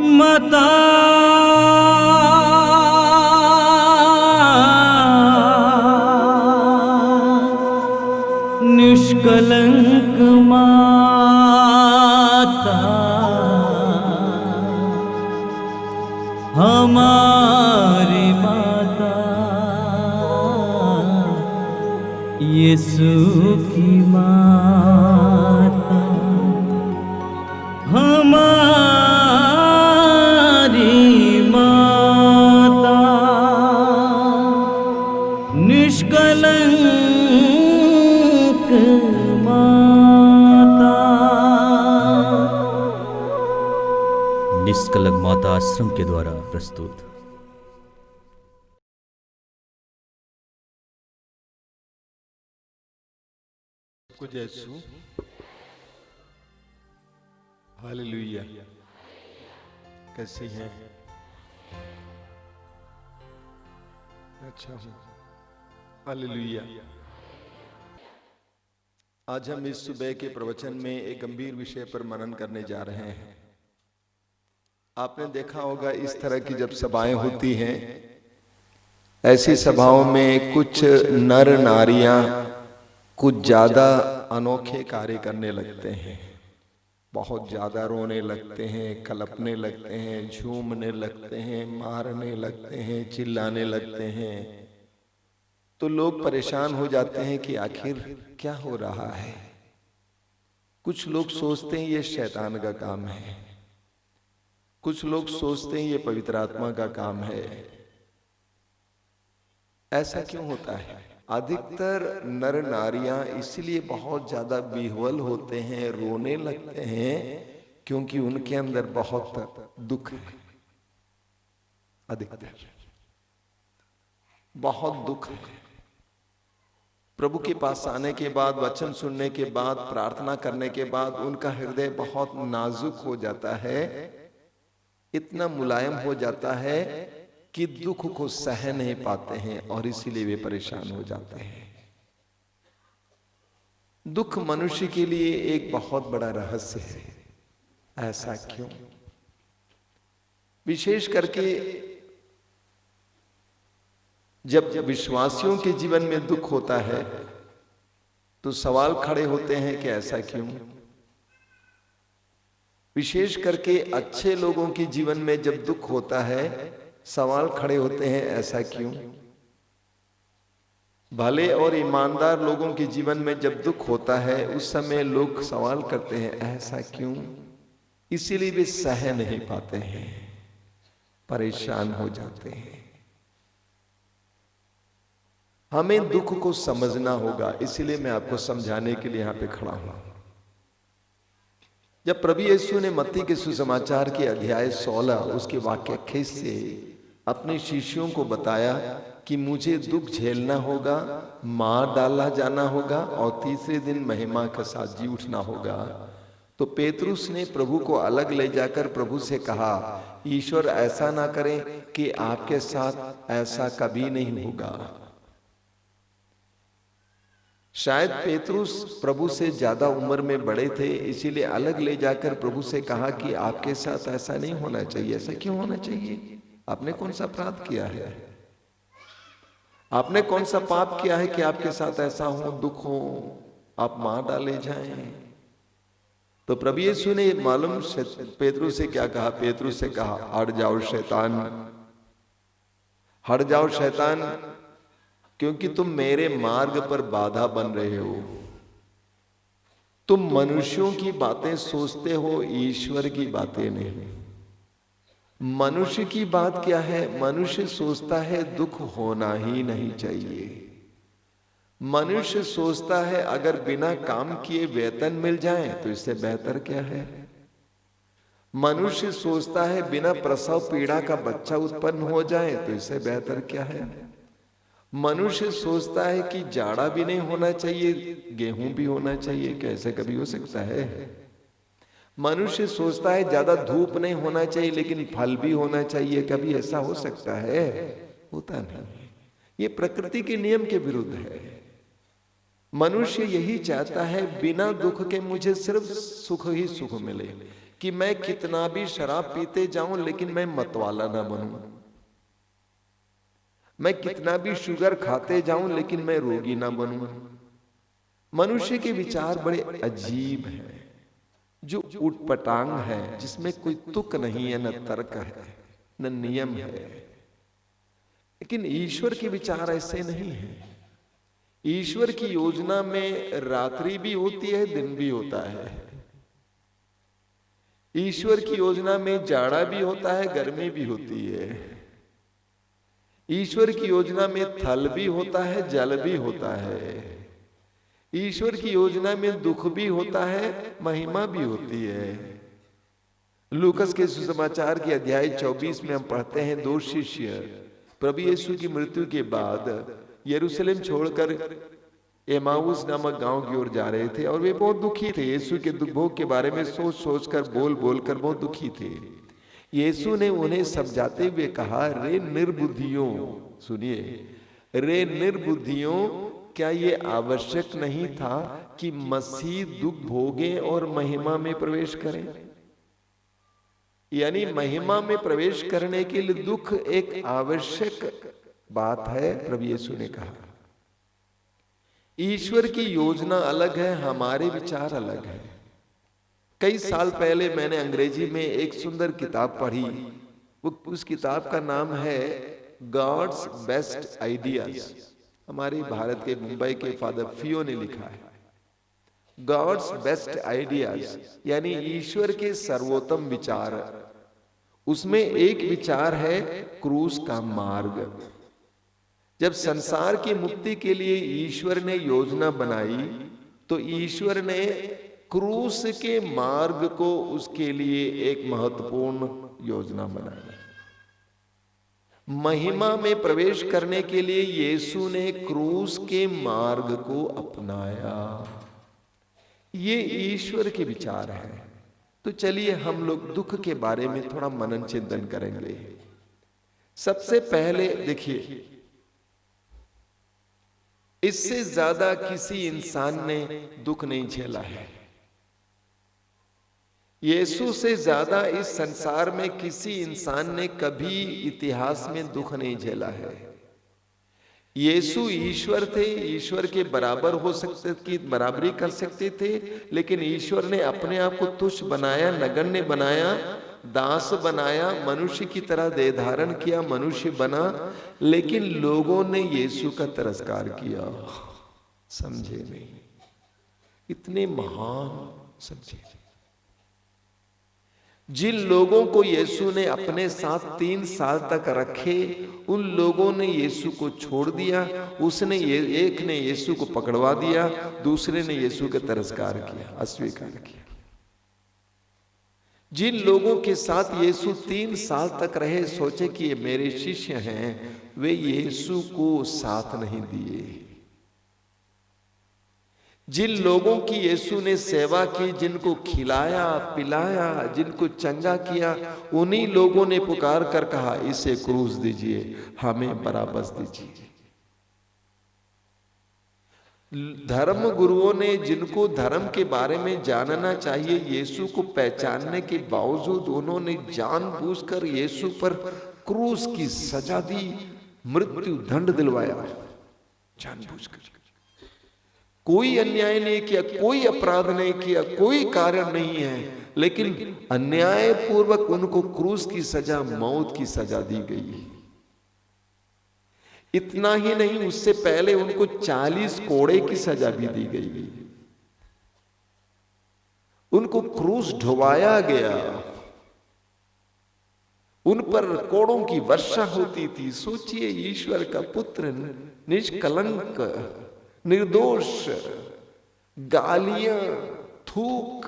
माता निष्कलंक माता हमारी माता यीशु की माता हमारी माता निष्कलंक माता। निष्कलंक माता आश्रम के द्वारा प्रस्तुत। कुछ यीशु हालेलुया। कैसी हैं? अच्छा हूँ। हालेलुया। आज हम इस सुबह के प्रवचन में एक गंभीर विषय पर मनन करने जा रहे हैं। आपने देखा होगा इस तरह की जब सभाएं होती हैं, ऐसी सभाओं में कुछ नर नारियां कुछ ज्यादा अनोखे कार्य करने लगते हैं। बहुत ज्यादा रोने लगते हैं, कलपने लगते हैं, झूमने लगते हैं, मारने लगते हैं, चिल्लाने लगते हैं। तो लोग परेशान हो जाते हैं कि आखिर क्या हो रहा है। कुछ लोग सोचते हैं ये शैतान का काम है, कुछ लोग सोचते हैं ये पवित्र आत्मा का काम है। ऐसा क्यों होता है? अधिकतर नर नारियां इसलिए बहुत ज्यादा विह्वल होते हैं, रोने लगते हैं, क्योंकि उनके अंदर बहुत दुख है। अधिकतर बहुत दुख है। प्रभु के पास आने के बाद, वचन सुनने के बाद, प्रार्थना करने के बाद उनका हृदय बहुत नाजुक हो जाता है, इतना मुलायम हो जाता है कि दुख को सह नहीं पाते हैं और इसीलिए वे परेशान हो जाते हैं। दुख मनुष्य के लिए एक बहुत बड़ा रहस्य है। ऐसा क्यों? विशेष करके जब विश्वासियों के जीवन में दुख होता है तो सवाल खड़े होते हैं कि ऐसा क्यों। विशेष करके अच्छे लोगों के जीवन में जब दुख होता है सवाल खड़े होते हैं, ऐसा क्यों। भले और ईमानदार लोगों के जीवन में जब दुख होता है उस समय लोग सवाल करते हैं, ऐसा क्यों। इसीलिए वे सह नहीं पाते हैं, परेशान हो जाते हैं। हमें दुख को समझना होगा, इसीलिए मैं आपको समझाने के लिए यहां पे खड़ा हूं। जब प्रभु यीशु ने मत्ती के सुसमाचार के अध्याय 16 उसके वाक्य 21 से अपने शिष्यों को बताया कि मुझे दुख झेलना होगा, मार डाला जाना होगा और तीसरे दिन महिमा के साथ जी उठना होगा, तो पेतरुस ने प्रभु को अलग ले जाकर प्रभु से कहा, ईश्वर ऐसा ना करे कि आपके साथ ऐसा कभी नहीं होगा। शायद पेतरुस प्रभु से ज्यादा उम्र में बड़े थे, इसीलिए अलग ले जाकर प्रभु से कहा कि आपके साथ ऐसा नहीं होना चाहिए। ऐसा क्यों होना चाहिए? आपने कौन सा अपराध किया है? आपने कौन सा पाप किया है कि आपके साथ ऐसा हो, दुख हो, आप मार डाले जाएं? तो प्रभु यीशु ने मालूम पेतरुस से क्या कहा? पेतरुस से कहा, हट जाओ शैतान, हट जाओ शैतान, क्योंकि तुम मेरे मार्ग पर बाधा बन रहे हो। तुम मनुष्यों की बातें सोचते हो, ईश्वर की बातें नहीं। मनुष्य की बात क्या है? मनुष्य सोचता है दुख होना ही नहीं चाहिए। मनुष्य सोचता है अगर बिना काम किए वेतन मिल जाए तो इससे बेहतर क्या है। मनुष्य सोचता है बिना प्रसव पीड़ा का बच्चा उत्पन्न हो जाए तो इससे बेहतर क्या है। मनुष्य सोचता है कि जाड़ा भी नहीं होना चाहिए, गेहूं भी होना चाहिए। कैसे कभी हो सकता है? मनुष्य सोचता है ज्यादा धूप नहीं होना चाहिए लेकिन फल भी होना चाहिए। कभी ऐसा हो सकता है? होता नहीं। ये प्रकृति के नियम के विरुद्ध है। मनुष्य यही चाहता है बिना दुख के मुझे सिर्फ सुख ही सुख मिले। कि मैं कितना भी शराब पीते जाऊं लेकिन मैं मतवाला ना बनूं, मैं कितना भी शुगर खाते जाऊं लेकिन मैं रोगी ना बनूं। मनुष्य के विचार बड़े अजीब हैं, जो उटपटांग है, जिसमें कोई तुक नहीं है, न तर्क है, न नियम है। लेकिन ईश्वर के विचार ऐसे नहीं है। ईश्वर की योजना में रात्रि भी होती है, दिन भी होता है। ईश्वर की योजना में जाड़ा भी होता है, गर्मी भी होती है। ईश्वर की योजना में थल भी होता है, जल भी होता है। ईश्वर की योजना में दुख भी होता है, महिमा भी होती है। लूकस के सुसमाचार के अध्याय 24 में हम पढ़ते हैं, 2 शिष्य प्रभु यीशु की मृत्यु के बाद यरूशलेम छोड़कर एमाउस नामक गांव की ओर जा रहे थे, और वे बहुत दुखी थे। यीशु के दुख भोग के बारे में सोच सोच कर, बोल बोल कर बहुत दुखी थे। यीशु ने उन्हें समझाते हुए कहा, रे निर्बुद्धियों, सुनिए, रे निर्बुद्धियों, क्या ये आवश्यक नहीं था कि मसीह दुख भोगे और महिमा में प्रवेश करें? यानी महिमा में प्रवेश करने के लिए दुख एक आवश्यक बात है, प्रभु यीशु ने कहा। ईश्वर की योजना अलग है, हमारे विचार अलग है। कई साल पहले मैंने अंग्रेजी में एक सुंदर किताब पढ़ी। उस किताब का नाम है गॉड्स बेस्ट आइडियाज। हमारे भारत के मुंबई के फादर फियो ने लिखा है, गॉड्स बेस्ट आइडियाज, यानी ईश्वर के सर्वोत्तम विचार। उसमें एक विचार है क्रूस का मार्ग। जब संसार की मुक्ति के लिए ईश्वर ने योजना बनाई, तो ईश्वर ने क्रूस के मार्ग को उसके लिए एक महत्वपूर्ण योजना बनाई। महिमा में प्रवेश करने के लिए यीशु ने क्रूस के मार्ग को अपनाया। ये ईश्वर के विचार है। तो चलिए हम लोग दुख के बारे में थोड़ा मनन चिंतन करेंगे। सबसे पहले देखिए, इससे ज्यादा किसी इंसान ने दुख नहीं झेला है। यीशु से ज्यादा इस संसार में किसी इंसान ने कभी इतिहास में दुख नहीं झेला है। यीशु ईश्वर थे, ईश्वर के बराबर हो सकते की बराबरी कर सकते थे, लेकिन ईश्वर ने अपने आप को तुच्छ बनाया, नगण्य बनाया, दास बनाया, मनुष्य की तरह देह धारण किया, मनुष्य बना। लेकिन लोगों ने यीशु का तिरस्कार किया, समझे नहीं, इतने महान समझे। जिन लोगों को यीशु ने अपने साथ 3 साल तक रखे, उन लोगों ने यीशु को छोड़ दिया। उसने एक ने यीशु को पकड़वा दिया, दूसरे ने यीशु का तिरस्कार किया, अस्वीकार किया। जिन लोगों के साथ यीशु 3 साल तक रहे, सोचे कि ये मेरे शिष्य हैं, वे यीशु को साथ नहीं दिए। जिन लोगों की यीशु ने सेवा की, जिनको खिलाया पिलाया, जिनको चंगा किया, उन्हीं लोगों ने पुकार कर कहा, इसे क्रूस दीजिए, हमें बराबस दीजिए। धर्म गुरुओं ने, जिनको धर्म के बारे में जानना चाहिए, यीशु को पहचानने के बावजूद उन्होंने जानबूझकर यीशु पर क्रूस की सजा दी, मृत्यु दंड दिलवाया जानबूझकर। कोई अन्याय नहीं किया, कोई अपराध नहीं किया, कोई कारण नहीं है, लेकिन अन्याय पूर्वक उनको क्रूस की सजा, मौत की सजा दी गई। इतना ही नहीं, उससे पहले उनको 40 कोड़े की सजा भी दी गई। उनको क्रूस ढोवाया गया, उन पर कोड़ों की वर्षा होती थी। सोचिए, ईश्वर का पुत्र निष्कलंक, निर्दोष, गालियां, थूक,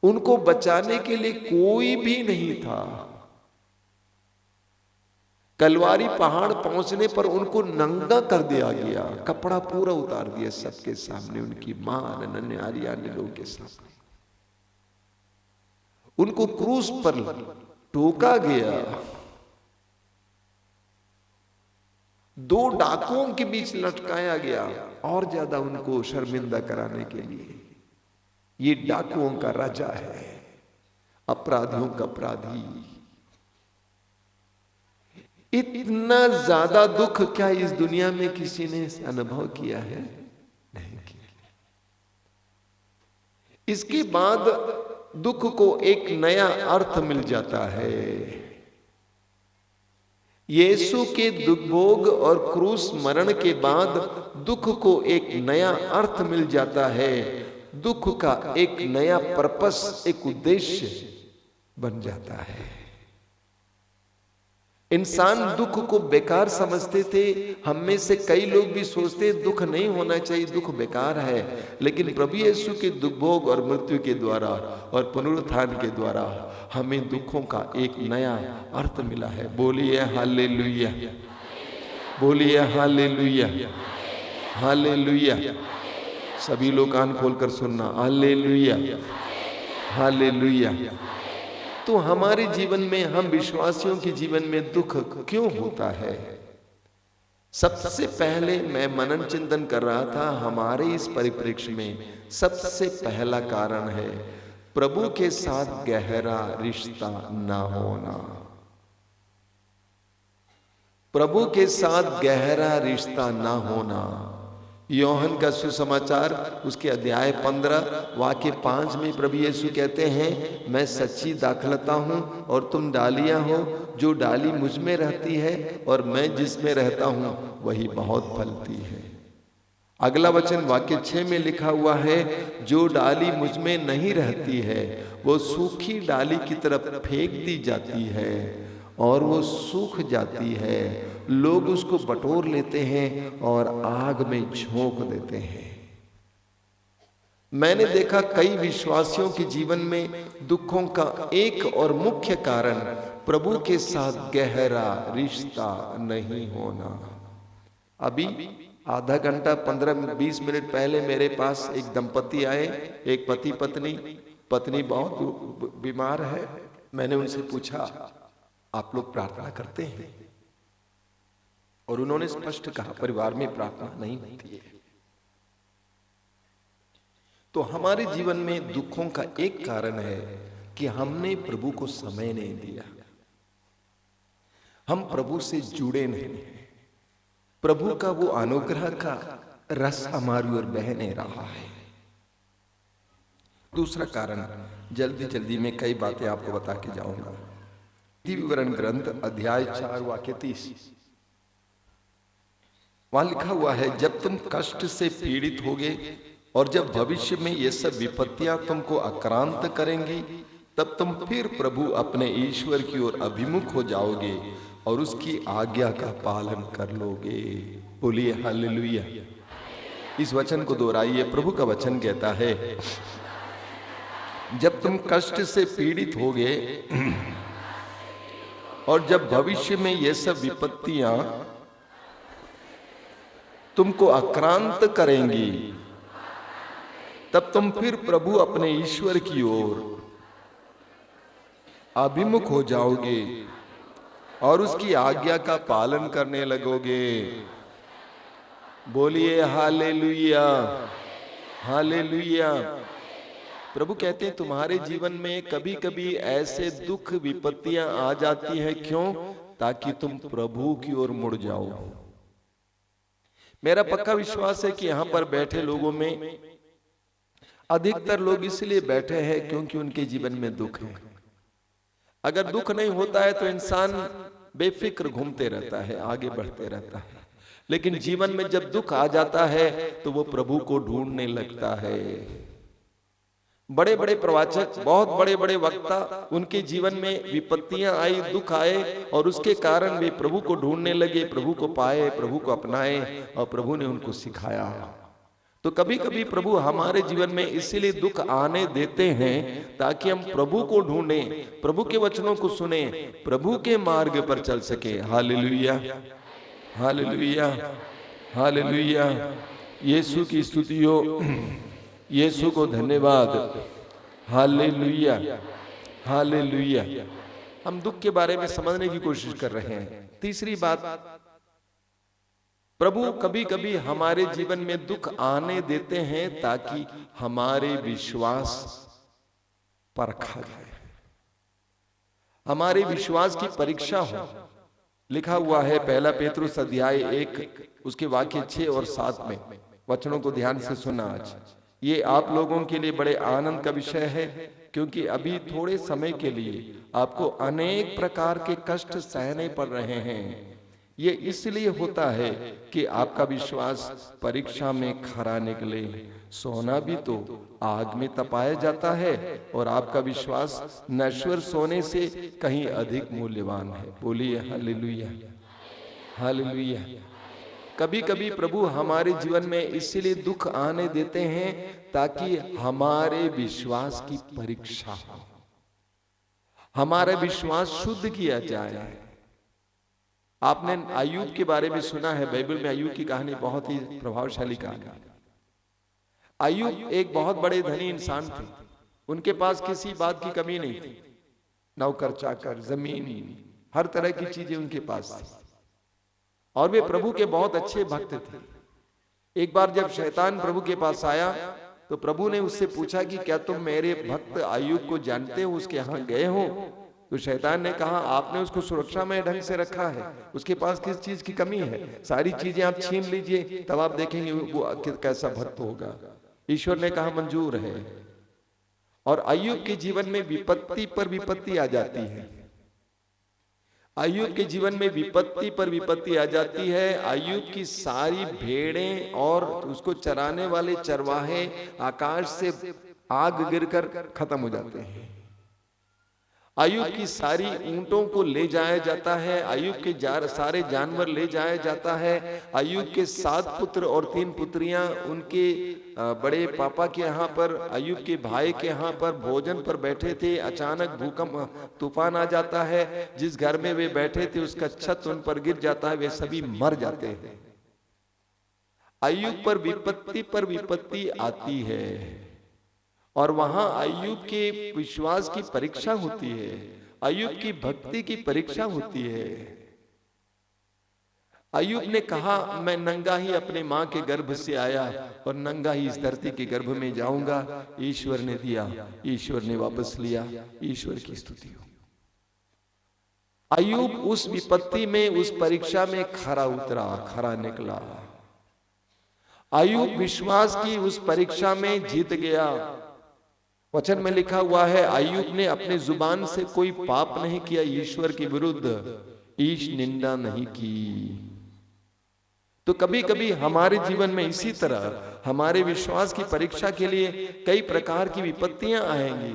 उनको बचाने के लिए कोई भी नहीं था। कलवारी पहाड़ पहुंचने पर उनको नंगा कर दिया गया, कपड़ा पूरा उतार दिया सबके सामने, उनकी मां, नन्हे अन्य लोगों के सामने। उनको क्रूस पर टोका गया, 2 डाकुओं के बीच लटकाया गया, और ज्यादा उनको शर्मिंदा कराने के लिए। ये डाकुओं का राजा है, अपराधियों का अपराधी। इतना ज्यादा दुख क्या इस दुनिया में किसी ने अनुभव किया है? नहीं किया। इसके बाद दुख को एक नया अर्थ मिल जाता है। यीशु के दुख भोग और क्रूस मरण के बाद दुख को एक नया अर्थ मिल जाता है। दुख का एक नया पर्पस, एक उद्देश्य बन जाता है। इंसान दुख को बेकार समझते थे। हम में से कई लोग भी सोचते दुख नहीं होना चाहिए, दुख बेकार है। लेकिन प्रभु यीशु के दुख भोग और मृत्यु के द्वारा और पुनरुत्थान के द्वारा हमें दुखों का एक नया अर्थ मिला है। बोलिए हालेलुया, बोलिए हालेलुया, हालेलुया। सभी लोग कान खोलकर सुनना, हालेलुया, हालेलुया। तो हमारे जीवन में, हम विश्वासियों के जीवन में दुख क्यों होता है? सबसे पहले मैं मनन चिंतन कर रहा था, हमारे इस परिप्रेक्ष्य में सबसे पहला कारण है प्रभु के साथ गहरा रिश्ता ना होना। प्रभु के साथ गहरा रिश्ता ना होना। यूहन्ना का सुसमाचार उसके अध्याय 15 वाक्य 5 में प्रभु यीशु कहते हैं, मैं सच्ची दाखलता हूं और तुम डालियां हो। जो डाली मुझ में रहती है और मैं जिसमें रहता हूं वही बहुत फलती है। अगला वचन वाक्य 6 में लिखा हुआ है, जो डाली मुझ में नहीं रहती है वो सूखी डाली की तरफ फेंक दी जाती है और वो सूख जाती है। लोग उसको बटोर लेते हैं और आग में झोंक देते हैं। मैंने देखा कई विश्वासियों के जीवन में दुखों का एक और मुख्य कारण प्रभु के साथ गहरा रिश्ता नहीं होना। अभी आधा घंटा 15-20 मिनट पहले मेरे पास एक दंपति आए, एक पति पत्नी। पत्नी बहुत बीमार है। मैंने उनसे पूछा, आप लोग प्रार्थना करते हैं? और उन्होंने स्पष्ट कहा, परिवार में प्रार्थना नहीं होती है। तो हमारे जीवन में दुखों का एक कारण है कि हमने प्रभु को समय नहीं दिया। हम प्रभु से जुड़े नहीं हैं। प्रभु का वो अनुग्रह का रस हमारी ओर बह नहीं रहा है। दूसरा कारण, जल्दी जल्दी में कई बातें आपको बता के जाऊंगा। विवरण ग्रंथ अध्याय 4 वाक्य 30, वहां लिखा हुआ है, जब तुम कष्ट से पीड़ित होगे और जब भविष्य में ये सब विपत्तियां तुमको आक्रांत करेंगी, तब तुम फिर प्रभु अपने ईश्वर की ओर अभिमुख हो जाओगे और उसकी आज्ञा का पालन कर लोगे। बोलिए हालेलुया। इस वचन को दोहराइए। प्रभु का वचन कहता है, जब तुम कष्ट से पीड़ित होगे और जब भविष्य में ये सब विपत्तियां तुमको आक्रांत करेंगी, तब तुम फिर प्रभु अपने ईश्वर की ओर अभिमुख हो जाओगे और उसकी आज्ञा का पालन करने लगोगे। बोलिए हालेलुया, हालेलुया। प्रभु कहते हैं, तुम्हारे जीवन में कभी कभी ऐसे दुख विपत्तियां आ जाती हैं। क्यों? ताकि तुम प्रभु की ओर मुड़ जाओ। मेरा पक्का विश्वास है कि यहां पर बैठे लोगों में अधिकतर लोग इसलिए बैठे हैं क्योंकि उनके जीवन में दुख है। अगर दुख नहीं होता है तो इंसान बेफिक्र घूमते रहता है, आगे बढ़ते रहता है। लेकिन जीवन में जब दुख आ जाता है तो वो प्रभु को ढूंढने लगता है। बड़े बड़े प्रवाचक, बहुत बड़े बड़े वक्ता, उनके जीवन में विपत्तियां आई, दुख आए और उसके कारण वे प्रभु को ढूंढने लगे, प्रभु को पाए, प्रभु को अपनाए और प्रभु ने उनको सिखाया। तो कभी कभी प्रभु हमारे जीवन में इसीलिए दुख आने देते हैं ताकि हम प्रभु को ढूंढें, प्रभु के वचनों को सुने, प्रभु के मार्ग पर चल सके। Hallelujah, hallelujah, hallelujah. यीशु की स्तुति हो, यीशु को धन्यवाद। Hallelujah, hallelujah. हम दुख के बारे में समझने की कोशिश कर रहे हैं। तीसरी बात, प्रभु कभी कभी हमारे जीवन में दुख आने देते हैं ताकि हमारे विश्वास परखा जाए, हमारे विश्वास की परीक्षा हो। लिखा हुआ है पहला पेतरुस अध्याय 1 उसके वाक्य 6 और 7 में, वचनों को ध्यान से सुना। आज ये आप लोगों के लिए बड़े आनंद का विषय है, क्योंकि अभी थोड़े समय के लिए आपको अनेक प्रकार के कष्ट सहने पड़ रहे हैं। ये इसलिए होता है कि आपका विश्वास परीक्षा में खरा निकले। सोना भी तो आग में तपाया जाता है और आपका विश्वास नश्वर सोने से कहीं अधिक मूल्यवान है। बोलिए हालेलुया, हालेलुया। कभी कभी प्रभु हमारे जीवन में इसलिए दुख आने देते हैं ताकि हमारे विश्वास की परीक्षा हो, हमारा विश्वास शुद्ध किया जाए। आपने अय्यूब के बारे में सुना है, बाइबल में अय्यूब की कहानी बहुत ही प्रभावशाली कहानी है। अय्यूब एक बहुत बड़े धनी इंसान थे, उनके पास किसी बात की कमी नहीं थी, नौकर चाकर, जमीन, हर तरह की चीजें उनके पास थी, और वे प्रभु के बहुत अच्छे भक्त थे। एक बार जब शैतान प्रभु के पास आया तो प्रभु ने उससे पूछा कि क्या तुम मेरे भक्त अय्यूब को जानते हो, उसके यहाँ गए हो? तो शैतान ने कहा आपने उसको सुरक्षा में ढंग से रखा है, उसके पास किस चीज की कमी है? सारी चीजें आप छीन लीजिए, तब आप देखेंगे वो कैसा भक्त होगा। ईश्वर ने कहा मंजूर है। और अय्यूब के जीवन में विपत्ति पर विपत्ति आ जाती है, अय्यूब के जीवन में विपत्ति पर विपत्ति आ जाती है। अय्यूब की सारी भेड़ें और उसको चराने वाले चरवाहे आकाश से आग गिरकर खत्म हो जाते हैं। अय्यूब की सारी ऊंटों को ले जाया जाता है, अय्यूब के सारे जानवर ले जाया जाता है। अय्यूब के 7 पुत्र और 3 पुत्रियां उनके बड़े पापा के यहाँ पर, अय्यूब के भाई के यहाँ पर भोजन पर बैठे थे। अचानक भूकंप, तूफान आ जाता है, जिस घर में वे बैठे थे उसका छत उन पर गिर जाता है, वे सभी मर जाते हैं। अय्यूब पर विपत्ति आती है और वहां अय्यूब के विश्वास की परीक्षा होती है, अय्यूब की भक्ति की परीक्षा होती है। अय्यूब ने कहा मैं नंगा ही अपने मां के गर्भ से आया और नंगा ही इस धरती के गर्भ में जाऊंगा। ईश्वर ने दिया, ईश्वर ने वापस लिया, ईश्वर की स्तुति हो। अय्यूब उस विपत्ति में, उस परीक्षा में खरा उतरा, खरा निकला। अय्यूब विश्वास की उस परीक्षा में जीत गया। वचन में लिखा हुआ है अय्यूब ने अपने जुबान से कोई पाप नहीं किया, ईश्वर के विरुद्ध ईश निंदा नहीं की। तो कभी कभी हमारे जीवन में इसी तरह हमारे विश्वास की परीक्षा के लिए कई प्रकार की विपत्तियां आएंगी।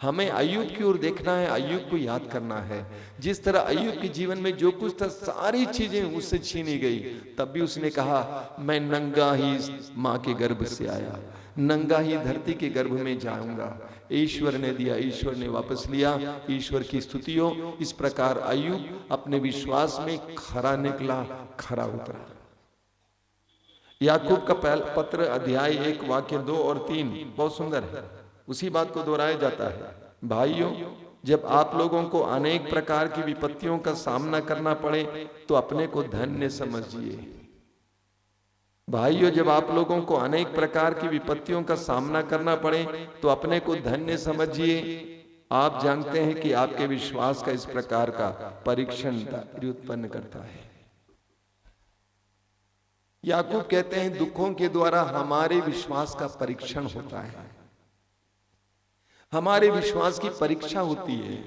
हमें अय्यूब की ओर देखना है, अय्यूब को याद करना है। जिस तरह अय्यूब के जीवन में जो कुछ था सारी चीजें उससे छीनी गई, तब भी उसने कहा मैं नंगा ही मां के गर्भ से आया, नंगा ही धरती के गर्भ में जाऊंगा। ईश्वर ने दिया, ईश्वर ने वापस लिया, ईश्वर की स्तुति हो। इस प्रकार अय्यूब अपने विश्वास में खरा निकला, खरा उतरा। याकूब का पत्र अध्याय 1 वाक्य 2 और 3 बहुत सुंदर है, उसी बात को दोहराया जाता है। भाइयों, जब आप लोगों को अनेक प्रकार की विपत्तियों का सामना करना पड़े तो अपने को धन्य समझिए। भाइयों, जब आप लोगों को अनेक प्रकार की विपत्तियों का सामना करना पड़े तो अपने को धन्य समझिए। आप जानते हैं कि आपके विश्वास का इस प्रकार का परीक्षण उत्पन्न करता है। याकूब कहते हैं दुखों के द्वारा हमारे विश्वास का परीक्षण होता है, हमारे विश्वास की परीक्षा होती है।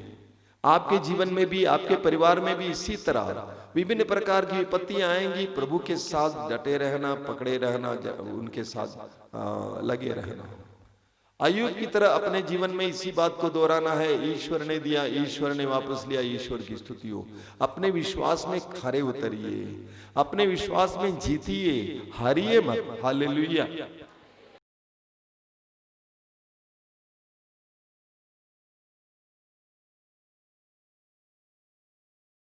आपके जीवन में भी, आपके परिवार में भी इसी तरह विभिन्न प्रकार की विपत्तियां आएंगी। प्रभु के साथ डटे रहना, पकड़े रहना, उनके साथ लगे रहना। अय्यूब की तरह अपने जीवन में इसी बात को दोहराना है, ईश्वर ने दिया, ईश्वर ने वापस लिया, ईश्वर की स्तुति हो। अपने विश्वास में खरे उतरिए, अपने विश्वास में जीतिए, हारिए मत। हालेलुया।